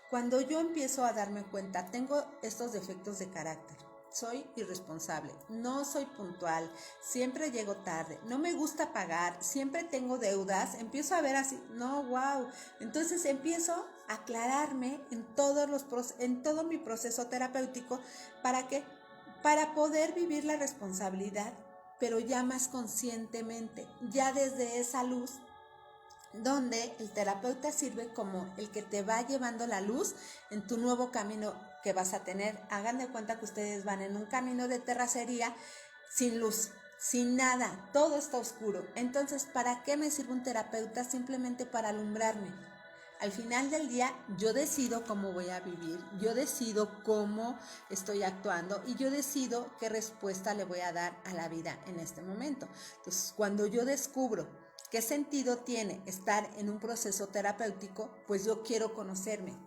Cuando yo empiezo a darme cuenta, tengo estos defectos de carácter. Soy irresponsable, no soy puntual, siempre llego tarde, no me gusta pagar, siempre tengo deudas, empiezo a ver así, no, wow. Entonces empiezo a aclararme en todo mi proceso terapéutico. ¿Para qué? Para poder vivir la responsabilidad, pero ya más conscientemente, ya desde esa luz, donde el terapeuta sirve como el que te va llevando la luz en tu nuevo camino que vas a tener. Hagan de cuenta que ustedes van en un camino de terracería sin luz, sin nada, todo está oscuro. Entonces, ¿para qué me sirve un terapeuta? Simplemente para alumbrarme. Al final del día yo decido cómo voy a vivir, yo decido cómo estoy actuando y yo decido qué respuesta le voy a dar a la vida en este momento. Entonces, cuando yo descubro qué sentido tiene estar en un proceso terapéutico, pues yo quiero conocerme,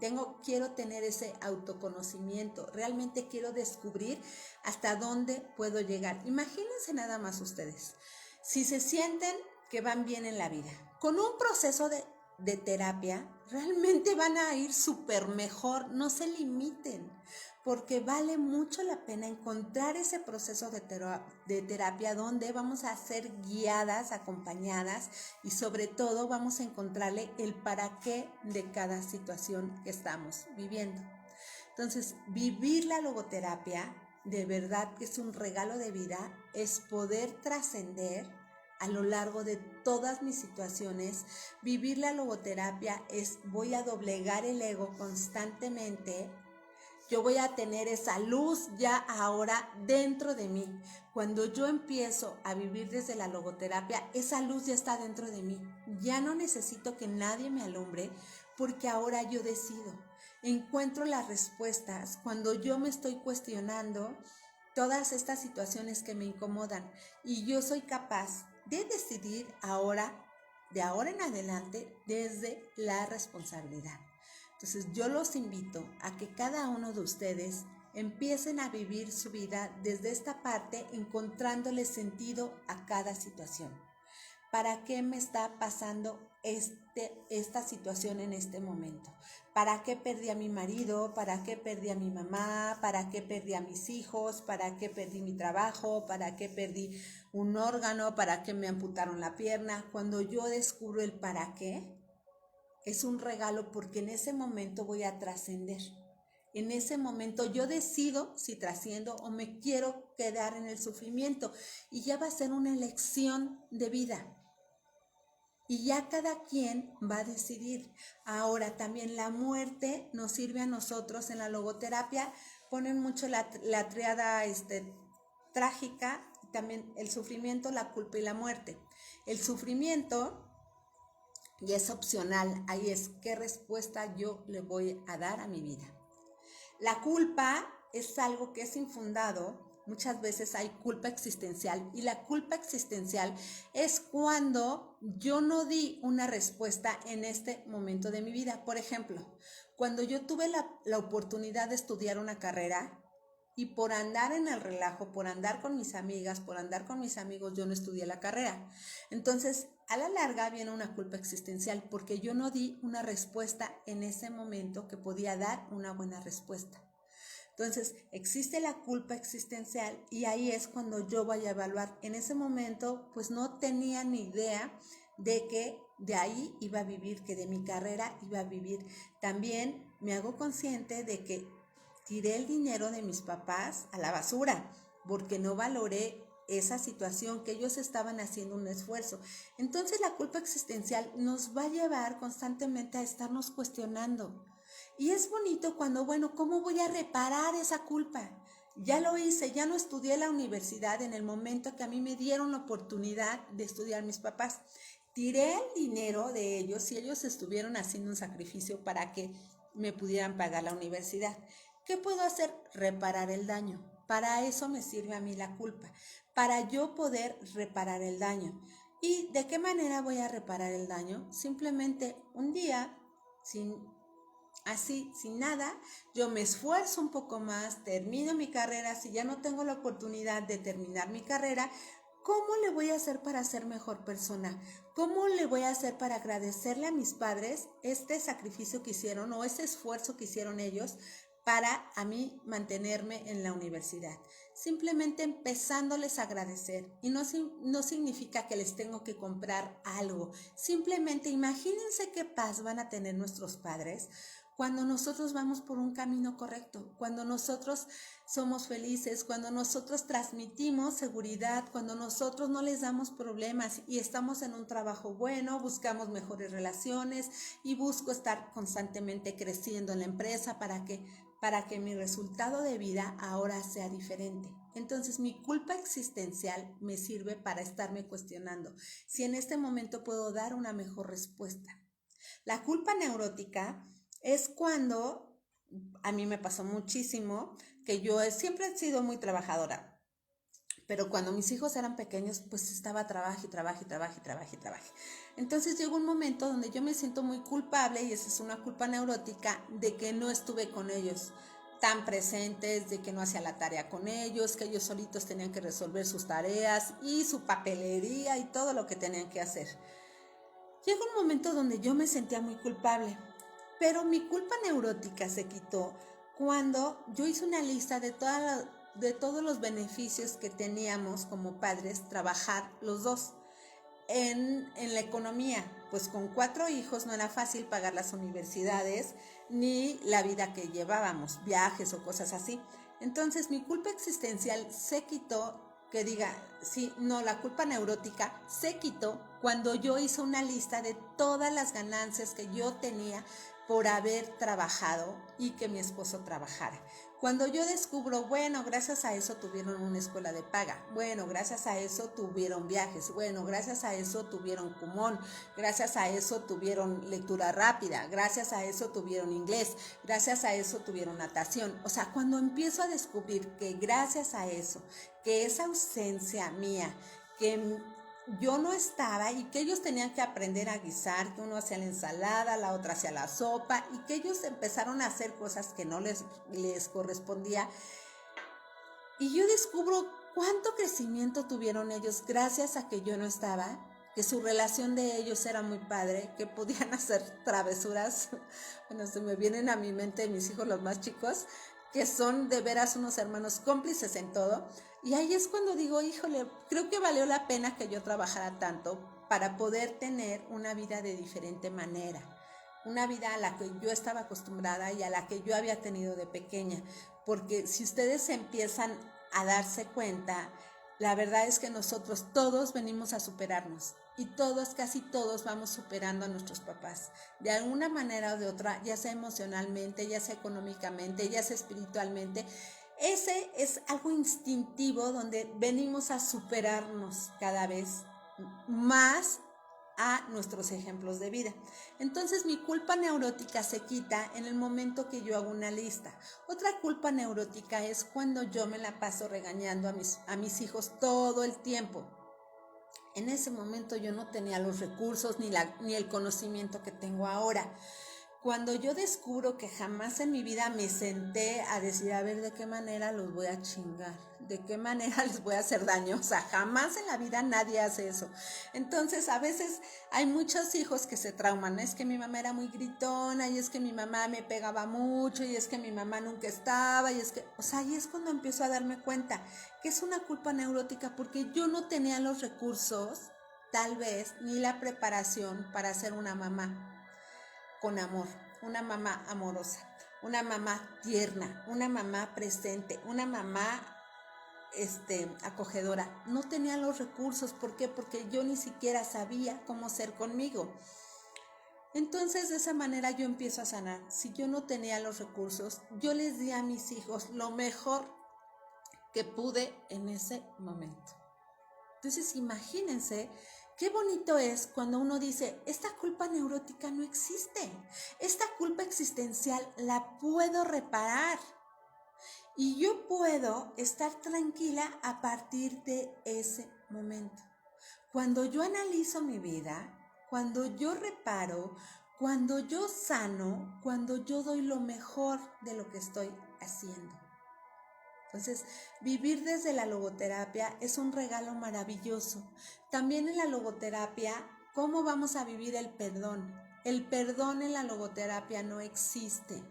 quiero tener ese autoconocimiento, realmente quiero descubrir hasta dónde puedo llegar. Imagínense nada más ustedes, si se sienten que van bien en la vida, con un proceso de terapia, realmente van a ir súper mejor. No se limiten, porque vale mucho la pena encontrar ese proceso de terapia donde vamos a ser guiadas, acompañadas, y sobre todo vamos a encontrarle el para qué de cada situación que estamos viviendo. Entonces, vivir la logoterapia de verdad que es un regalo de vida, es poder trascender a lo largo de todas mis situaciones. Vivir la logoterapia es, voy a doblegar el ego constantemente. Yo voy a tener esa luz ya ahora dentro de mí. Cuando yo empiezo a vivir desde la logoterapia, esa luz ya está dentro de mí. Ya no necesito que nadie me alumbre, porque ahora yo decido. Encuentro las respuestas cuando yo me estoy cuestionando todas estas situaciones que me incomodan, y yo soy capaz de decidir ahora, de ahora en adelante, desde la responsabilidad. Entonces yo los invito a que cada uno de ustedes empiecen a vivir su vida desde esta parte, encontrándole sentido a cada situación. ¿Para qué me está pasando esta situación en este momento? ¿Para qué perdí a mi marido? ¿Para qué perdí a mi mamá? ¿Para qué perdí a mis hijos? ¿Para qué perdí mi trabajo? ¿Para qué perdí un órgano? ¿Para qué me amputaron la pierna? Cuando yo descubro el para qué, es un regalo, porque en ese momento voy a trascender. En ese momento yo decido si trasciendo o me quiero quedar en el sufrimiento, y ya va a ser una elección de vida. Y ya cada quien va a decidir. Ahora también la muerte nos sirve a nosotros en la logoterapia. Ponen mucho la tríada trágica, también el sufrimiento, la culpa y la muerte. El sufrimiento ya es opcional, ahí es qué respuesta yo le voy a dar a mi vida. La culpa es algo que es infundado. Muchas veces hay culpa existencial, y la culpa existencial es cuando yo no di una respuesta en este momento de mi vida. Por ejemplo, cuando yo tuve la oportunidad de estudiar una carrera y por andar en el relajo, por andar con mis amigas, por andar con mis amigos, yo no estudié la carrera. Entonces, a la larga viene una culpa existencial porque yo no di una respuesta en ese momento que podía dar una buena respuesta. Entonces, existe la culpa existencial y ahí es cuando yo voy a evaluar. En ese momento, pues no tenía ni idea de que de ahí iba a vivir, que de mi carrera iba a vivir. También me hago consciente de que tiré el dinero de mis papás a la basura porque no valoré esa situación, que ellos estaban haciendo un esfuerzo. Entonces la culpa existencial nos va a llevar constantemente a estarnos cuestionando. Y es bonito cuando, bueno, ¿cómo voy a reparar esa culpa? Ya lo hice, ya no estudié la universidad en el momento que a mí me dieron la oportunidad de estudiar mis papás. Tiré el dinero de ellos y ellos estuvieron haciendo un sacrificio para que me pudieran pagar la universidad. ¿Qué puedo hacer? Reparar el daño. Para eso me sirve a mí la culpa, para yo poder reparar el daño. ¿Y de qué manera voy a reparar el daño? Simplemente un día, sin nada, yo me esfuerzo un poco más, termino mi carrera. Si ya no tengo la oportunidad de terminar mi carrera, ¿cómo le voy a hacer para ser mejor persona? ¿Cómo le voy a hacer para agradecerle a mis padres este sacrificio que hicieron o ese esfuerzo que hicieron ellos para a mí mantenerme en la universidad? Simplemente empezándoles a agradecer. Y no significa que les tengo que comprar algo. Simplemente imagínense qué paz van a tener nuestros padres cuando nosotros vamos por un camino correcto, cuando nosotros somos felices, cuando nosotros transmitimos seguridad, cuando nosotros no les damos problemas y estamos en un trabajo bueno, buscamos mejores relaciones y busco estar constantemente creciendo en la empresa para que mi resultado de vida ahora sea diferente. Entonces mi culpa existencial me sirve para estarme cuestionando si en este momento puedo dar una mejor respuesta. La culpa neurótica es cuando, a mí me pasó muchísimo, que yo siempre he sido muy trabajadora, pero cuando mis hijos eran pequeños, pues estaba trabaje. Entonces llegó un momento donde yo me siento muy culpable, y esa es una culpa neurótica, de que no estuve con ellos tan presentes, de que no hacía la tarea con ellos, que ellos solitos tenían que resolver sus tareas y su papelería y todo lo que tenían que hacer. Llegó un momento donde yo me sentía muy culpable, pero mi culpa neurótica se quitó cuando yo hice una lista de todos los beneficios que teníamos como padres trabajar los dos en la economía. Pues con 4 hijos no era fácil pagar las universidades ni la vida que llevábamos, viajes o cosas así. Entonces mi culpa existencial se quitó, la culpa neurótica se quitó cuando yo hice una lista de todas las ganancias que yo tenía por haber trabajado y que mi esposo trabajara. Cuando yo descubro, bueno, gracias a eso tuvieron una escuela de paga, bueno, gracias a eso tuvieron viajes, bueno, gracias a eso tuvieron Kumon, gracias a eso tuvieron lectura rápida, gracias a eso tuvieron inglés, gracias a eso tuvieron natación. O sea, cuando empiezo a descubrir que gracias a eso, que esa ausencia mía, que yo no estaba y que ellos tenían que aprender a guisar, que uno hacía la ensalada, la otra hacía la sopa, y que ellos empezaron a hacer cosas que no les correspondía. Y yo descubro cuánto crecimiento tuvieron ellos gracias a que yo no estaba, que su relación de ellos era muy padre, que podían hacer travesuras. Bueno, se me vienen a mi mente mis hijos los más chicos, que son de veras unos hermanos cómplices en todo. Y ahí es cuando digo, híjole, creo que valió la pena que yo trabajara tanto para poder tener una vida de diferente manera, una vida a la que yo estaba acostumbrada y a la que yo había tenido de pequeña. Porque si ustedes empiezan a darse cuenta, la verdad es que nosotros todos venimos a superarnos, y casi todos vamos superando a nuestros papás, de alguna manera o de otra, ya sea emocionalmente, ya sea económicamente, ya sea espiritualmente. Ese es algo instintivo donde venimos a superarnos cada vez más a nuestros ejemplos de vida. Entonces mi culpa neurótica se quita en el momento que yo hago una lista. Otra culpa neurótica es cuando yo me la paso regañando a mis hijos todo el tiempo. En ese momento yo no tenía los recursos ni el conocimiento que tengo ahora, Cuando yo descubro que jamás en mi vida me senté a decir, a ver, ¿de qué manera los voy a chingar? ¿De qué manera les voy a hacer daño? O sea, jamás en la vida nadie hace eso. Entonces, a veces hay muchos hijos que se trauman. Es que mi mamá era muy gritona, y es que mi mamá me pegaba mucho, y es que mi mamá nunca estaba, y es que... O sea, ahí es cuando empiezo a darme cuenta que es una culpa neurótica porque yo no tenía los recursos, tal vez, ni la preparación para ser una mamá con amor, una mamá amorosa, una mamá tierna, una mamá presente, una mamá acogedora. No tenía los recursos, ¿por qué? Porque yo ni siquiera sabía cómo ser conmigo. Entonces de esa manera yo empiezo a sanar. Si yo no tenía los recursos, yo les di a mis hijos lo mejor que pude en ese momento. Entonces imagínense qué bonito es cuando uno dice, esta culpa neurótica no existe, esta culpa existencial la puedo reparar y yo puedo estar tranquila a partir de ese momento. Cuando yo analizo mi vida, cuando yo reparo, cuando yo sano, cuando yo doy lo mejor de lo que estoy haciendo. Entonces, vivir desde la logoterapia es un regalo maravilloso. También en la logoterapia, ¿cómo vamos a vivir el perdón? El perdón en la logoterapia no existe.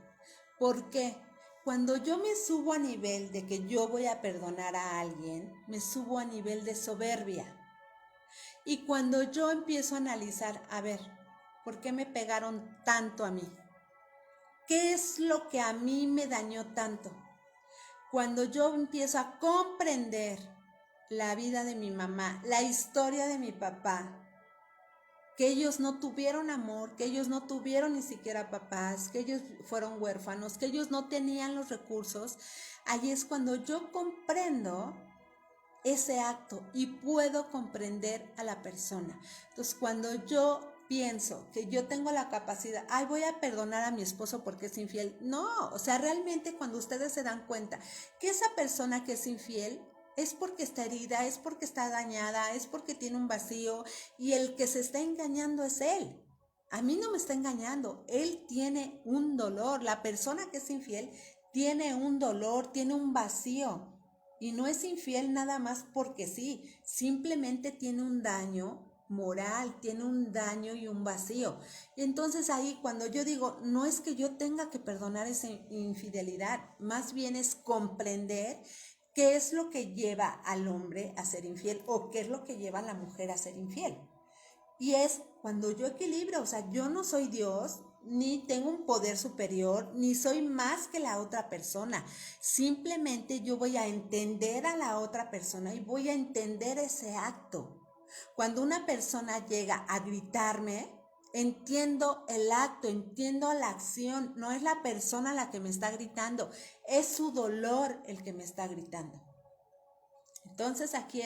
¿Por qué? Cuando yo me subo a nivel de que yo voy a perdonar a alguien, me subo a nivel de soberbia. Y cuando yo empiezo a analizar, a ver, ¿por qué me pegaron tanto a mí? ¿Qué es lo que a mí me dañó tanto? Cuando yo empiezo a comprender la vida de mi mamá, la historia de mi papá, que ellos no tuvieron amor, que ellos no tuvieron ni siquiera papás, que ellos fueron huérfanos, que ellos no tenían los recursos, ahí es cuando yo comprendo ese acto y puedo comprender a la persona. Entonces, cuando yo pienso que yo tengo la capacidad, ay, voy a perdonar a mi esposo porque es infiel. No, o sea, realmente cuando ustedes se dan cuenta que esa persona que es infiel es porque está herida, es porque está dañada, es porque tiene un vacío y el que se está engañando es él. A mí no me está engañando, él tiene un dolor, la persona que es infiel tiene un dolor, tiene un vacío. Y no es infiel nada más porque sí, simplemente tiene un daño moral, tiene un daño y un vacío. Y entonces ahí cuando yo digo, no es que yo tenga que perdonar esa infidelidad, más bien es comprender qué es lo que lleva al hombre a ser infiel o qué es lo que lleva a la mujer a ser infiel. Y es cuando yo equilibro, o sea, yo no soy Dios, ni tengo un poder superior, ni soy más que la otra persona. Simplemente yo voy a entender a la otra persona y voy a entender ese acto. Cuando una persona llega a gritarme, entiendo el acto, entiendo la acción. No es la persona la que me está gritando, es su dolor el que me está gritando. Entonces aquí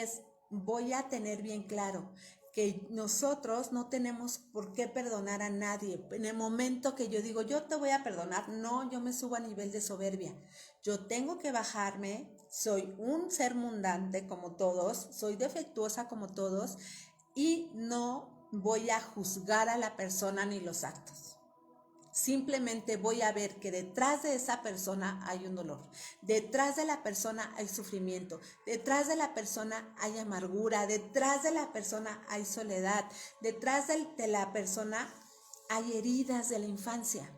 voy a tener bien claro que nosotros no tenemos por qué perdonar a nadie. En el momento que yo digo, yo te voy a perdonar, no, yo me subo a nivel de soberbia. Yo tengo que bajarme, soy un ser mundante como todos, soy defectuosa como todos y no voy a juzgar a la persona ni los actos. Simplemente voy a ver que detrás de esa persona hay un dolor, detrás de la persona hay sufrimiento, detrás de la persona hay amargura, detrás de la persona hay soledad, detrás de la persona hay heridas de la infancia.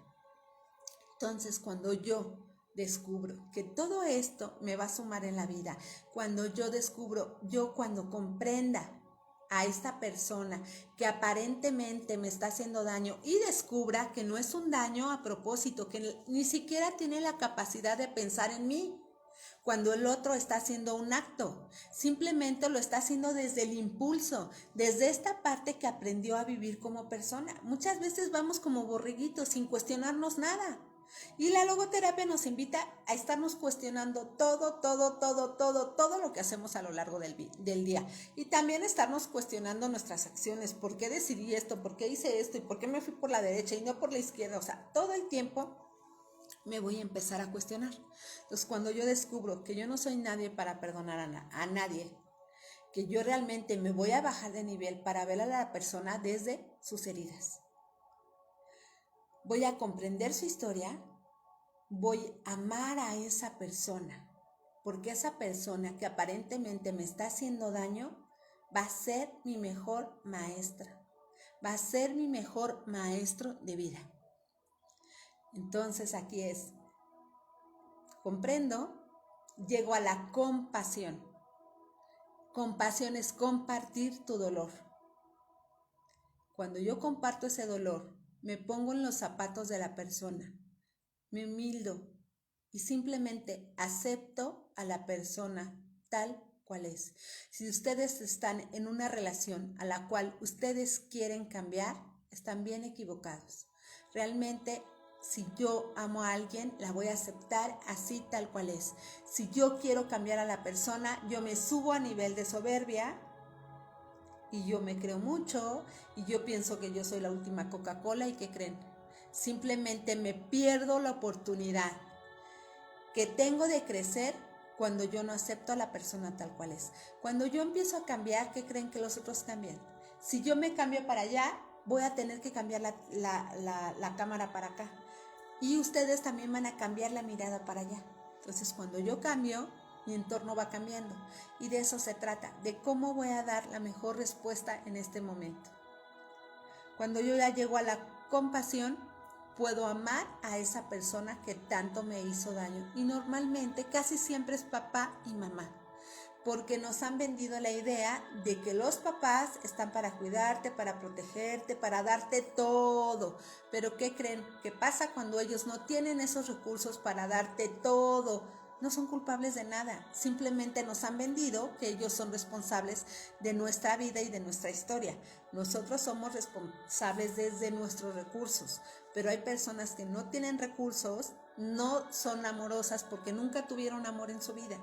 Entonces, cuando yo descubro que todo esto me va a sumar en la vida, cuando yo descubro, cuando comprenda a esta persona que aparentemente me está haciendo daño y descubra que no es un daño a propósito, que ni siquiera tiene la capacidad de pensar en mí, cuando el otro está haciendo un acto, simplemente lo está haciendo desde el impulso, desde esta parte que aprendió a vivir como persona. Muchas veces vamos como borreguitos sin cuestionarnos nada. Y la logoterapia nos invita a estarnos cuestionando todo lo que hacemos a lo largo del día. Y también estarnos cuestionando nuestras acciones. ¿Por qué decidí esto? ¿Por qué hice esto? ¿Y por qué me fui por la derecha y no por la izquierda? O sea, todo el tiempo me voy a empezar a cuestionar. Entonces, cuando yo descubro que yo no soy nadie para perdonar a nadie, que yo realmente me voy a bajar de nivel para ver a la persona desde sus heridas. voy a comprender su historia, voy a amar a esa persona, porque esa persona que aparentemente me está haciendo daño va a ser mi mejor maestra, va a ser mi mejor maestro de vida. Entonces aquí es, comprendo, llego a la compasión. Compasión es compartir tu dolor. Cuando yo comparto ese dolor, me pongo en los zapatos de la persona, me humildo y simplemente acepto a la persona tal cual es. Si ustedes están en una relación a la cual ustedes quieren cambiar, están bien equivocados. Realmente, si yo amo a alguien, la voy a aceptar así tal cual es. Si yo quiero cambiar a la persona, yo me subo a nivel de soberbia y yo me creo mucho y yo pienso que yo soy la última Coca-Cola. ¿Y qué creen? Simplemente me pierdo la oportunidad que tengo de crecer cuando yo no acepto a la persona tal cual es. Cuando yo empiezo a cambiar, ¿qué creen que los otros cambian? Si yo me cambio para allá, voy a tener que cambiar la cámara para acá. Y ustedes también van a cambiar la mirada para allá. Entonces, cuando yo cambio, mi entorno va cambiando. Y de eso se trata, de cómo voy a dar la mejor respuesta en este momento. Cuando yo ya llego a la compasión, puedo amar a esa persona que tanto me hizo daño. Y normalmente casi siempre es papá y mamá, porque nos han vendido la idea de que los papás están para cuidarte, para protegerte, para darte todo. Pero ¿qué creen? ¿Qué pasa cuando ellos no tienen esos recursos para darte todo? No son culpables de nada, simplemente nos han vendido que ellos son responsables de nuestra vida y de nuestra historia. Nosotros somos responsables desde nuestros recursos, pero hay personas que no tienen recursos, no son amorosas porque nunca tuvieron amor en su vida.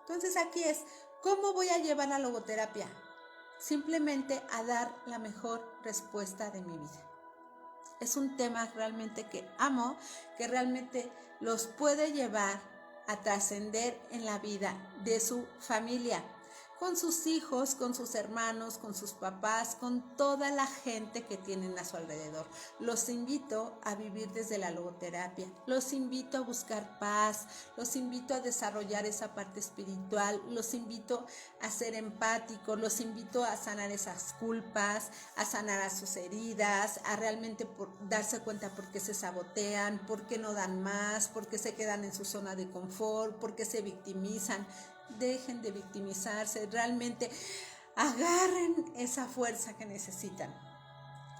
Entonces aquí es, ¿cómo voy a llevar la logoterapia? Simplemente a dar la mejor respuesta de mi vida. Es un tema realmente que amo, que realmente los puede llevar a trascender en la vida de su familia, con sus hijos, con sus hermanos, con sus papás, con toda la gente que tienen a su alrededor. Los invito a vivir desde la logoterapia, los invito a buscar paz, los invito a desarrollar esa parte espiritual, los invito a ser empáticos, los invito a sanar esas culpas, a sanar a sus heridas, a realmente darse cuenta por qué se sabotean, por qué no dan más, por qué se quedan en su zona de confort, por qué se victimizan. Dejen de victimizarse, realmente agarren esa fuerza que necesitan,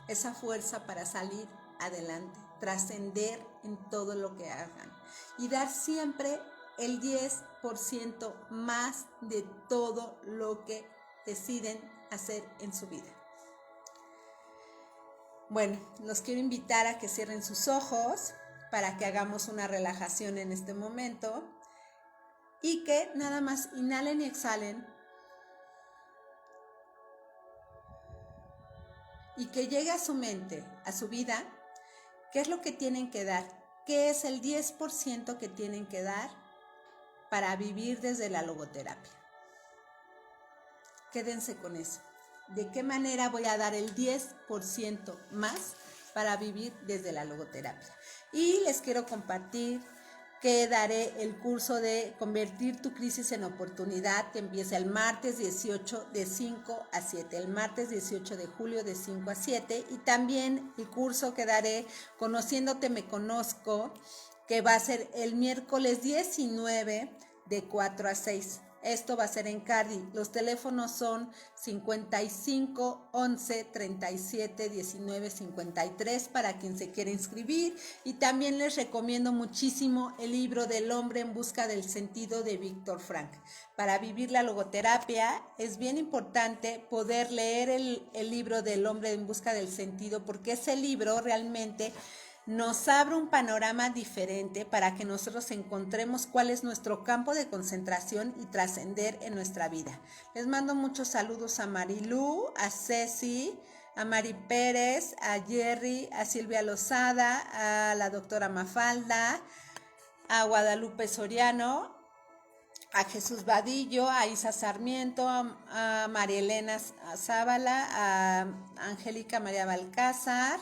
esa fuerza para salir adelante, trascender en todo lo que hagan y dar siempre el 10% más de todo lo que deciden hacer en su vida. Bueno, los quiero invitar a que cierren sus ojos para que hagamos una relajación en este momento. Y que nada más inhalen y exhalen. Y que llegue a su mente, a su vida, qué es lo que tienen que dar. ¿Qué es el 10% que tienen que dar para vivir desde la logoterapia? Quédense con eso. ¿De qué manera voy a dar el 10% más para vivir desde la logoterapia? Y les quiero compartir que daré el curso de Convertir tu crisis en oportunidad, que empieza el martes 18 de 5 a 7, el martes 18 de julio de 5 a 7, y también el curso que daré Conociéndote me conozco, que va a ser el miércoles 19 de 4 a 6. Esto va a ser en Cardi. Los teléfonos son 55 11 37 19 53 para quien se quiera inscribir. Y también les recomiendo muchísimo el libro del hombre en busca del sentido de Víctor Frank. Para vivir la logoterapia es bien importante poder leer el libro del hombre en busca del sentido, porque ese libro realmente nos abre un panorama diferente para que nosotros encontremos cuál es nuestro campo de concentración y trascender en nuestra vida. Les mando muchos saludos a Marilú, a Ceci, a Mari Pérez, a Jerry, a Silvia Lozada, a la doctora Mafalda, a Guadalupe Soriano, a Jesús Vadillo, a Isa Sarmiento, a María Elena Zábala, a Angélica María Balcázar,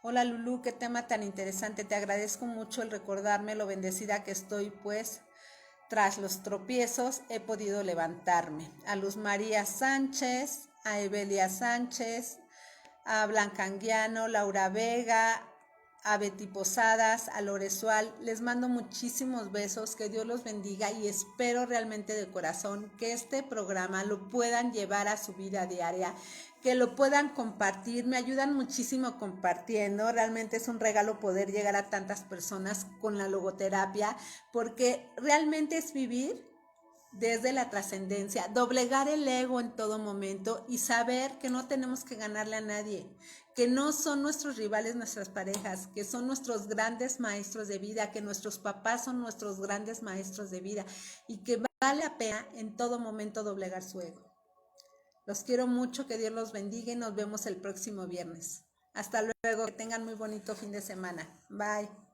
Hola Lulú, qué tema tan interesante. Te agradezco mucho el recordarme lo bendecida que estoy, pues tras los tropiezos he podido levantarme. A Luz María Sánchez, a Evelia Sánchez, a Blanca Anguiano, Laura Vega, a Betty Posadas, a Loresual, les mando muchísimos besos, que Dios los bendiga y espero realmente de corazón que este programa lo puedan llevar a su vida diaria, que lo puedan compartir, me ayudan muchísimo compartiendo, realmente es un regalo poder llegar a tantas personas con la logoterapia, porque realmente es vivir desde la trascendencia, doblegar el ego en todo momento y saber que no tenemos que ganarle a nadie, que no son nuestros rivales nuestras parejas, que son nuestros grandes maestros de vida, que nuestros papás son nuestros grandes maestros de vida y que vale la pena en todo momento doblegar su ego. Los quiero mucho, que Dios los bendiga y nos vemos el próximo viernes. Hasta luego, que tengan muy bonito fin de semana. Bye.